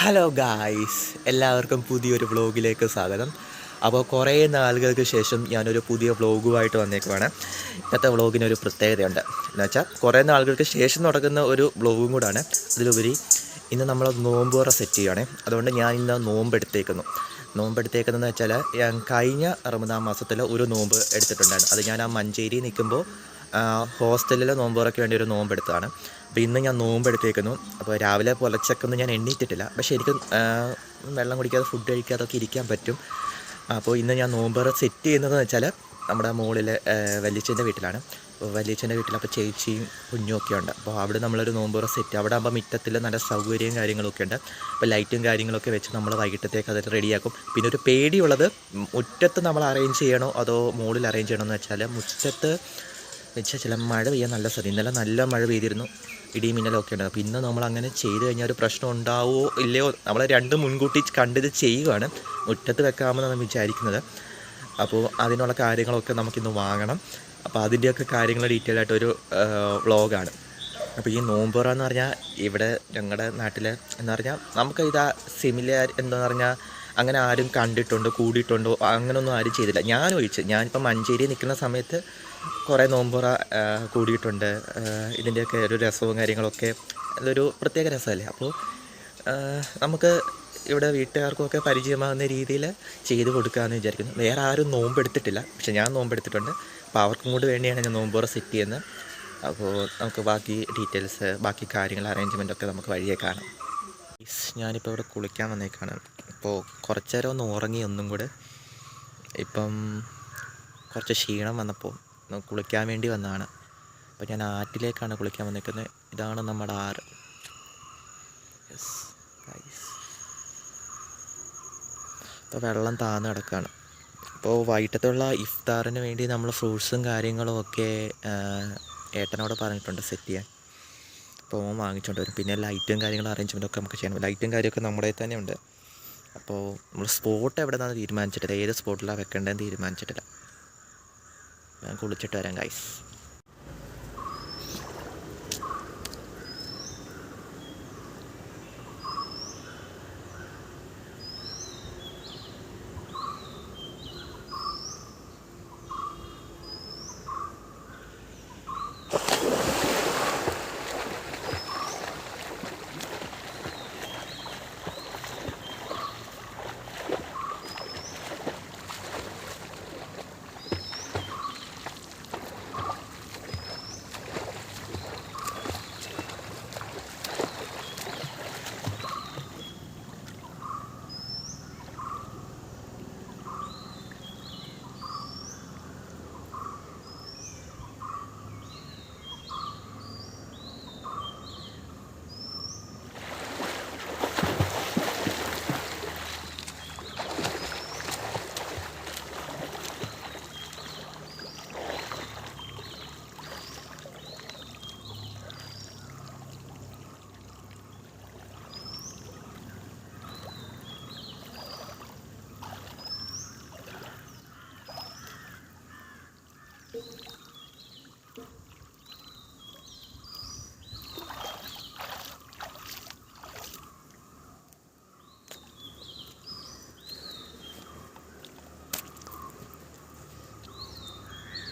Hello guys, എല്ലാവർക്കും പുതിയൊരു വ്ളോഗിലേക്ക് സ്വാഗതം. അപ്പോൾ കുറേ നാളുകൾക്ക് ശേഷം ഞാനൊരു പുതിയ വ്ളോഗുമായിട്ട് വന്നേക്കുവാണ്. ഇന്നത്തെ വ്ളോഗിനൊരു പ്രത്യേകതയുണ്ട്. എന്ന് വെച്ചാൽ കുറേ നാളുകൾക്ക് ശേഷം നടക്കുന്ന ഒരു വ്ളോഗും കൂടാണ്. അതിലുപരി ഇന്ന് നമ്മൾ നോമ്പുറ സെറ്റ് ചെയ്യുകയാണ്. അതുകൊണ്ട് ഞാൻ ഇന്ന് നോമ്പെടുത്തേക്കുന്നതെന്ന് വെച്ചാൽ ഞാൻ കഴിഞ്ഞ റമദാൻ മാസത്തിൽ ഒരു നോമ്പ് എടുത്തിട്ടുണ്ടായിരുന്നു. അത് ഞാൻ ആ മഞ്ചേരി നിൽക്കുമ്പോൾ ഹോസ്റ്റലിലെ നോമ്പുറയ്ക്ക് വേണ്ടി ഒരു നോമ്പെടുത്തതാണ്. അപ്പോൾ ഇന്ന് ഞാൻ നോമ്പെടുത്തേക്കുന്നു. അപ്പോൾ രാവിലെ പുലച്ചക്കൊന്നും ഞാൻ എണ്ണീറ്റിട്ടില്ല, പക്ഷേ എനിക്ക് വെള്ളം കുടിക്കാതെ ഫുഡ് കഴിക്കാതൊക്കെ ഇരിക്കാൻ പറ്റും. അപ്പോൾ ഇന്ന് ഞാൻ നോമ്പുറ സെറ്റ് ചെയ്യുന്നതെന്ന് വെച്ചാൽ നമ്മുടെ മുകളിൽ വല്യച്ഛൻ്റെ വീട്ടിലാണ്. അപ്പോൾ വല്യച്ഛൻ്റെ വീട്ടിൽ അപ്പോൾ ചേച്ചിയും കുഞ്ഞും ഒക്കെ ഉണ്ട്. അപ്പോൾ അവിടെ നമ്മളൊരു നോമ്പുറ സെറ്റ്, അവിടെ ആകുമ്പോൾ മുറ്റത്തിൽ നല്ല സൗകര്യവും കാര്യങ്ങളൊക്കെ ഉണ്ട്. അപ്പോൾ ലൈറ്റും കാര്യങ്ങളൊക്കെ വെച്ച് നമ്മൾ വൈകിട്ടത്തേക്ക് അത് റെഡിയാക്കും. പിന്നെ ഒരു പേടിയുള്ളത്, മുറ്റത്ത് നമ്മൾ അറേഞ്ച് ചെയ്യണോ അതോ മുകളിൽ അറേഞ്ച് ചെയ്യണമെന്ന് വെച്ചാൽ മുറ്റത്ത് വെച്ചാൽ ചില മഴ പെയ്യാൻ നല്ല സാധ്യത. ഇന്നലെ നല്ല മഴ പെയ്തിരുന്നു, ഇടിയും മിന്നലൊക്കെ ഉണ്ട്. അപ്പോൾ ഇന്ന് നമ്മൾ അങ്ങനെ ചെയ്ത് കഴിഞ്ഞാൽ ഒരു പ്രശ്നം ഉണ്ടാവുമോ ഇല്ലയോ, നമ്മൾ രണ്ടും മുൻകൂട്ടി കണ്ടിത് ചെയ്യുകയാണ്. മുറ്റത്ത് വെക്കാമെന്നാണ് വിചാരിക്കുന്നത്. അപ്പോൾ അതിനുള്ള കാര്യങ്ങളൊക്കെ നമുക്കിന്ന് വാങ്ങണം. അപ്പോൾ അതിൻ്റെയൊക്കെ കാര്യങ്ങൾ ഡീറ്റെയിൽ ആയിട്ടൊരു വ്ളോഗാണ്. അപ്പോൾ ഈ നോമ്പുറ എന്ന് പറഞ്ഞാൽ ഇവിടെ ഞങ്ങളുടെ നാട്ടിൽ എന്ന് പറഞ്ഞാൽ നമുക്ക് ഇതാ സിമിലർ എന്താണെന്ന് പറഞ്ഞാൽ അങ്ങനെ ആരും കണ്ടിട്ടുണ്ടോ കൂടിയിട്ടുണ്ടോ അങ്ങനെയൊന്നും ആരും ചെയ്തില്ല. ഞാനിപ്പോൾ മഞ്ചേരി നിൽക്കുന്ന സമയത്ത് കുറേ നോമ്പുറ കൂടിയിട്ടുണ്ട്. ഇതിൻ്റെയൊക്കെ ഒരു രസവും കാര്യങ്ങളൊക്കെ അതൊരു പ്രത്യേക രസമല്ലേ. അപ്പോൾ നമുക്ക് ഇവിടെ വീട്ടുകാർക്കൊക്കെ പരിചയമാകുന്ന രീതിയിൽ ചെയ്ത് കൊടുക്കാമെന്ന് വിചാരിക്കുന്നു. വേറെ ആരും നോമ്പെടുത്തിട്ടില്ല, പക്ഷെ ഞാൻ നോമ്പെടുത്തിട്ടുണ്ട്. അപ്പോൾ അവർക്കും കൂടി വേണ്ടിയാണ് ഞാൻ നോമ്പുറ സെറ്റ് ചെയ്യുന്നത്. അപ്പോൾ നമുക്ക് ബാക്കി ഡീറ്റെയിൽസ്, ബാക്കി കാര്യങ്ങൾ, അറേഞ്ച്മെൻറ്റൊക്കെ നമുക്ക് വഴിയെ കാണാം. ഞാനിപ്പോൾ ഇവിടെ കുളിക്കാൻ വന്നേക്കാണ്. അപ്പോൾ കുറച്ച് നേരം ഒന്ന് ഉറങ്ങി ഒന്നും കൂടെ. ഇപ്പം കുറച്ച് ക്ഷീണം വന്നപ്പോൾ കുളിക്കാൻ വേണ്ടി വന്നതാണ്. അപ്പോൾ ഞാൻ ആറ്റിലേക്കാണ് കുളിക്കാൻ വന്നേക്കുന്നത്. ഇതാണ് നമ്മുടെ ആറ്. ഇപ്പോൾ വെള്ളം താഴ്ന്ന് കിടക്കുകയാണ്. അപ്പോൾ വൈകിട്ടത്തുള്ള ഇഫ്താറിന് വേണ്ടി നമ്മൾ ഫ്രൂട്ട്സും കാര്യങ്ങളും ഒക്കെ ഏട്ടനോട് പറഞ്ഞിട്ടുണ്ട് സെറ്റ് ചെയ്യാൻ. അപ്പോൾ ഓൻ വാങ്ങിച്ചുകൊണ്ട് വരും. പിന്നെ ലൈറ്റും കാര്യങ്ങളും അറേഞ്ച്മെൻറ്റൊക്കെ നമുക്ക് ചെയ്യണം. ലൈറ്റും കാര്യമൊക്കെ നമ്മുടെ തന്നെ ഉണ്ട്. അപ്പോൾ നമ്മൾ സ്പോട്ട് എവിടെ നിന്നാണ് തീരുമാനിച്ചിട്ടില്ല, ഏത് സ്പോട്ടിലാണ് വെക്കേണ്ടതെന്ന് തീരുമാനിച്ചിട്ടില്ല. ഞാൻ കുളിച്ചിട്ട് വരാം ഗൈസ്.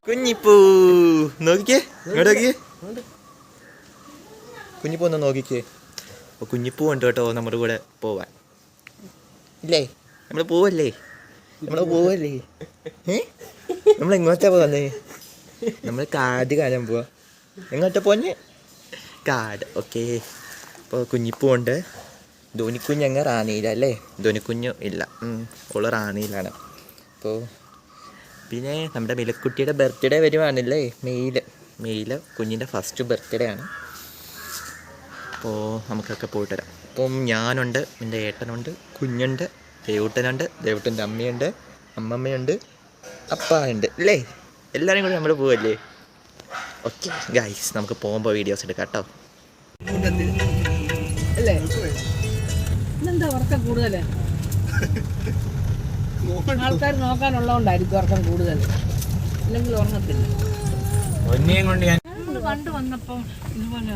കുഞ്ഞിപ്പൂ നോക്കിക്കേ, ഇങ്ങോട്ട് നോക്കിക്കേ. കുഞ്ഞിപ്പൂ ഒന്ന് നോക്കിക്കേ. അപ്പോൾ കുഞ്ഞിപ്പൂ ഉണ്ട് കേട്ടോ നമ്മുടെ കൂടെ പോവാൻ. ഇല്ലേ, നമ്മൾ പോവല്ലേ നമ്മൾ എങ്ങോട്ടാ പോകുന്നേ? നമ്മൾ കാട് കാണാൻ പോവാ. എങ്ങോട്ടാ പോന്നെ? കാട്. ഓക്കെ. അപ്പോൾ കുഞ്ഞിപ്പൂ ഉണ്ട്. ധോനിക്കുഞ്ഞ് അങ്ങ് റാണിയിലല്ലേ? ധോനിക്കുഞ്ഞ് ഇല്ല, ഓള് റാണിയിലാണ്. അപ്പോൾ പിന്നെ നമ്മുടെ മിലക്കുട്ടിയുടെ ബർത്ത്ഡേ വരുവാണല്ലേ, മെയില് കുഞ്ഞിൻ്റെ ഫസ്റ്റ് ബർത്ത്ഡേ ആണ്. അപ്പോൾ നമുക്കൊക്കെ പോയിട്ട് വരാം. അപ്പം ഞാനുണ്ട്, എൻ്റെ ഏട്ടനുണ്ട്, കുഞ്ഞുണ്ട്, ദേവൂട്ടൻ്റെ അമ്മയുണ്ട്, അമ്മമ്മയുണ്ട്, അപ്പ ഉണ്ട് അല്ലേ? എല്ലാവരും കൂടി നമ്മൾ പോവല്ലേ? ഓക്കെ ഗൈസ്, നമുക്ക് പോകുമ്പോൾ വീഡിയോസ് എടുക്കാം കേട്ടോ. ആൾക്കാർ നോക്കാനുള്ളതുകൊണ്ടായിരിക്കും ഉറക്കം കൂടുതൽ, അല്ലെങ്കിൽ ഉറങ്ങത്തില്ല. കണ്ടു വന്നപ്പം ഇതുപോലെ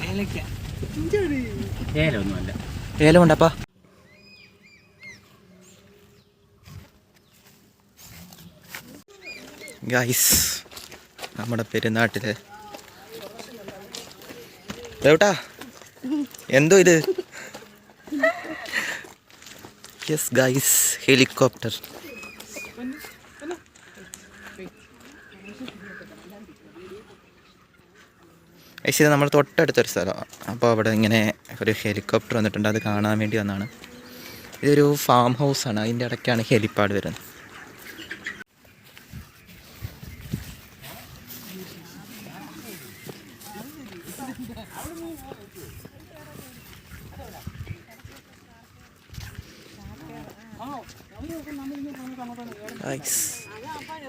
ഏലക്ക ഏലൊന്നുമല്ല. ഏലം ഉണ്ടപ്പാ. ഗൈസ്, നമ്മുടെ പെരുന്നാട്ടില് ദേവട്ടാ എന്തോ ഇത്. Yes guys, helicopter. ഇത് നമ്മൾ തൊട്ടടുത്തൊരു സ്ഥലമാണ്. അപ്പോൾ അവിടെ ഇങ്ങനെ ഒരു ഹെലികോപ്റ്റർ വന്നിട്ടുണ്ട്, അത് കാണാൻ വേണ്ടി വന്നതാണ്. ഇതൊരു ഫാം ഹൗസാണ്, അതിൻ്റെ ഇടയ്ക്കാണ് ഹെലിപ്പാഡ് വരുന്നത്.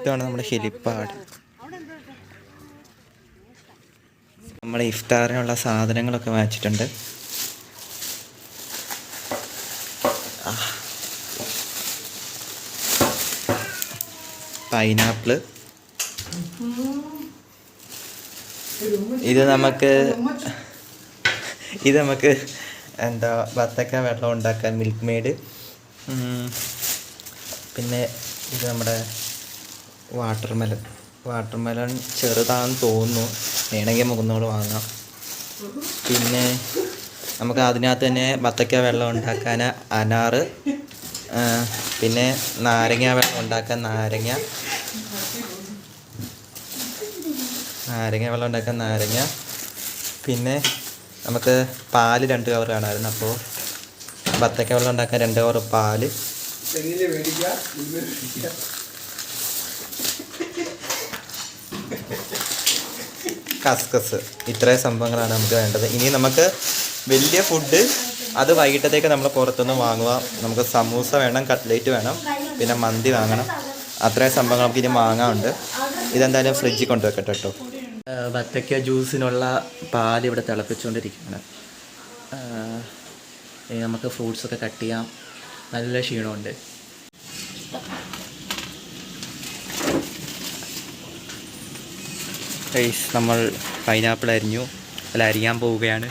ഇതാണ് നമ്മുടെ ഹെലിപ്പാഡ്. നമ്മൾ ഇഫ്താറിനുള്ള സാധനങ്ങളൊക്കെ വാങ്ങിച്ചിട്ടുണ്ട്. പൈനാപ്പിള്, ഇത് നമുക്ക് എന്താ ബത്തക്ക വെള്ളം ഉണ്ടാക്കാൻ മിൽക്ക് മെയ്ഡ്. പിന്നെ ഇത് നമ്മുടെ വാട്ടർമെലൺ ചെറുതാണെന്ന് തോന്നുന്നു, വേണമെങ്കിൽ മുകുന്നോട് വാങ്ങാം. പിന്നെ നമുക്ക് അതിനകത്ത് തന്നെ ബത്തക്ക വെള്ളം ഉണ്ടാക്കാൻ അനാറ്, പിന്നെ നാരങ്ങ വെള്ളം ഉണ്ടാക്കാൻ നാരങ്ങ വെള്ളം ഉണ്ടാക്കാൻ നാരങ്ങ. പിന്നെ നമുക്ക് പാല് 2 കവർ കാണാമായിരുന്നു, അപ്പോൾ ബത്തക്ക വെള്ളം ഉണ്ടാക്കാൻ 2 കവർ പാല്. കസ്കസ്. ഇത്രയും സംഭവങ്ങളാണ് നമുക്ക് വേണ്ടത്. ഇനി നമുക്ക് വലിയ ഫുഡ് അത് വൈകിട്ടത്തേക്ക് നമ്മൾ പുറത്തുനിന്ന് വാങ്ങുക. നമുക്ക് സമൂസ വേണം, കട്ട്ലേറ്റ് വേണം, പിന്നെ മന്തി വാങ്ങണം. അത്രയും സംഭവങ്ങൾ നമുക്ക് ഇനി വാങ്ങാറുണ്ട്. ഇതെന്തായാലും ഫ്രിഡ്ജിൽ കൊണ്ടുവെക്കട്ടെ കേട്ടോ. ബത്തക്ക ജ്യൂസിനുള്ള പാൽ ഇവിടെ തിളപ്പിച്ചുകൊണ്ടിരിക്കുകയാണ്. ഇനി നമുക്ക് ഫ്രൂട്ട്സൊക്കെ കട്ട് ചെയ്യാം. നല്ല ക്ഷീണമുണ്ട്. നമ്മൾ പൈനാപ്പിൾ അരിയാൻ പോവുകയാണ്.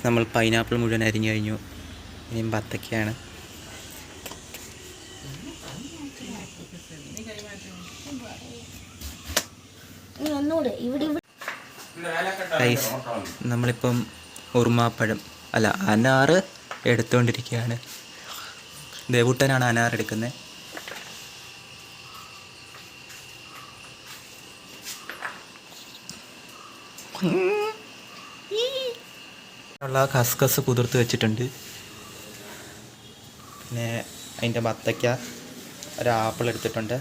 നമ്മൾ പൈനാപ്പിൾ മുഴുവൻ അരിഞ്ഞു കഴിഞ്ഞു. ഇനിയും ബത്തക്കയാണ്. നമ്മളിപ്പം ഉറുമാപ്പഴം അനാറ് എടുത്തുകൊണ്ടിരിക്കുകയാണ്. ദേവൂട്ടനാണ് അനാർ എടുക്കുന്നത്. കസ്കസ് കുതിർത്ത് വെച്ചിട്ടുണ്ട്. പിന്നെ അതിൻ്റെ ബത്തക്ക, ഒരു ആപ്പിൾ എടുത്തിട്ടുണ്ട്,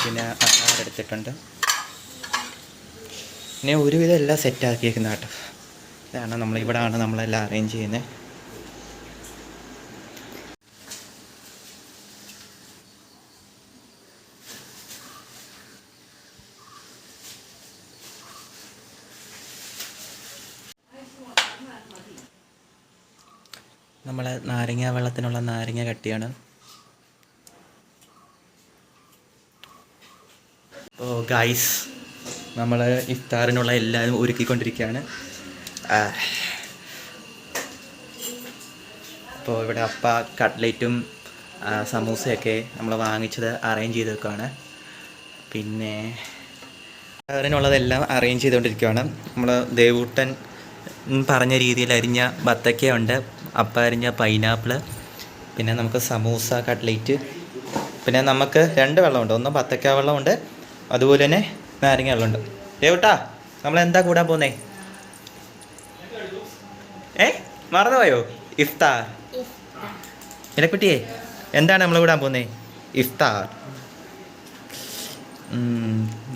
പിന്നെ അനാർ എടുത്തിട്ടുണ്ട്. പിന്നെ ഒരുവിധം എല്ലാം സെറ്റാക്കിയേക്കുന്ന കേട്ടോ. ഇതാണ് നമ്മളിവിടെയാണ് നമ്മളെല്ലാം അറേഞ്ച് ചെയ്യുന്നത്. നമ്മൾ നാരങ്ങ വെള്ളത്തിനുള്ള നാരങ്ങ കട്ടിയാണ്. അപ്പോൾ ഗൈസ്, നമ്മൾ ഇഫ്താറിനുള്ള എല്ലാവരും ഒരുക്കിക്കൊണ്ടിരിക്കുകയാണ്. അപ്പോൾ ഇവിടെ അപ്പ കട്ട്ലേറ്റും സമൂസയൊക്കെ നമ്മൾ വാങ്ങിച്ചത് അറേഞ്ച് ചെയ്ത് വെക്കുകയാണ്. പിന്നെ അതിനുള്ളതെല്ലാം അറേഞ്ച് ചെയ്തുകൊണ്ടിരിക്കുകയാണ്. നമ്മൾ ദേവൂട്ടൻ പറഞ്ഞ രീതിയിൽ അരിഞ്ഞ ബത്തക്കയുണ്ട്, അപ്പ അരിഞ്ഞ പൈനാപ്പിള്, പിന്നെ നമുക്ക് സമൂസ, കട്ട്ലേറ്റ്, പിന്നെ നമുക്ക് 2 വെള്ളമുണ്ട്. ഒന്ന് ബത്തക്ക വെള്ളമുണ്ട്, അതുപോലെ തന്നെ നാരങ്ങ വെള്ളമുണ്ട്. ദേവൂട്ടാ, നമ്മളെന്താ കൂടാൻ പോകുന്നേ? മറന്നുപോയോ? ഇഫ്താർ. ഇലക്കുട്ടിയെ, എന്താണ് നമ്മൾ കൂടാൻ പോകുന്നേ? ഇഫ്താർ.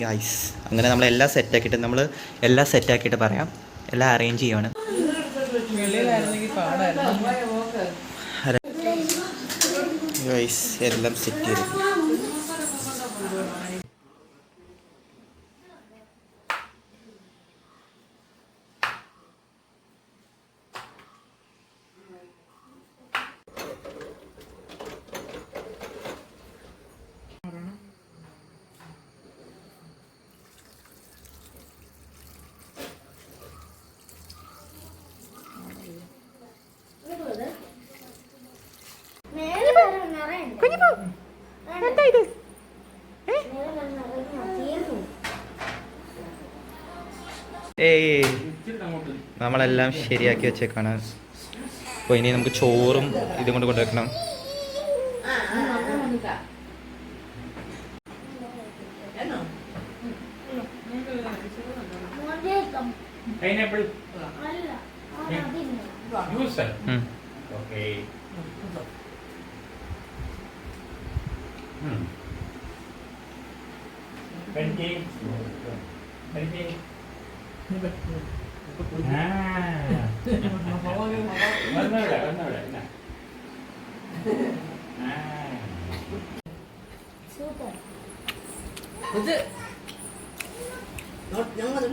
ഗൈസ്, അങ്ങനെ നമ്മളെല്ലാം സെറ്റാക്കിയിട്ട് പറയാം. എല്ലാം അറേഞ്ച് ചെയ്യുവാണ്. ഗൈസ്, എല്ലാം സെറ്റ് ചെയ്തു. ഏയ് നമ്മളെല്ലാം ശരിയാക്കി വെച്ചേക്കാണ്. അപ്പോൾ ഇനി നമുക്ക് ചോറും ഇതും കൊണ്ട് കൊണ്ടുവെക്കണം. Pineapple. Juice. Okay. Pancake. Pancake. One. Super. ഇത് ഞങ്ങൾ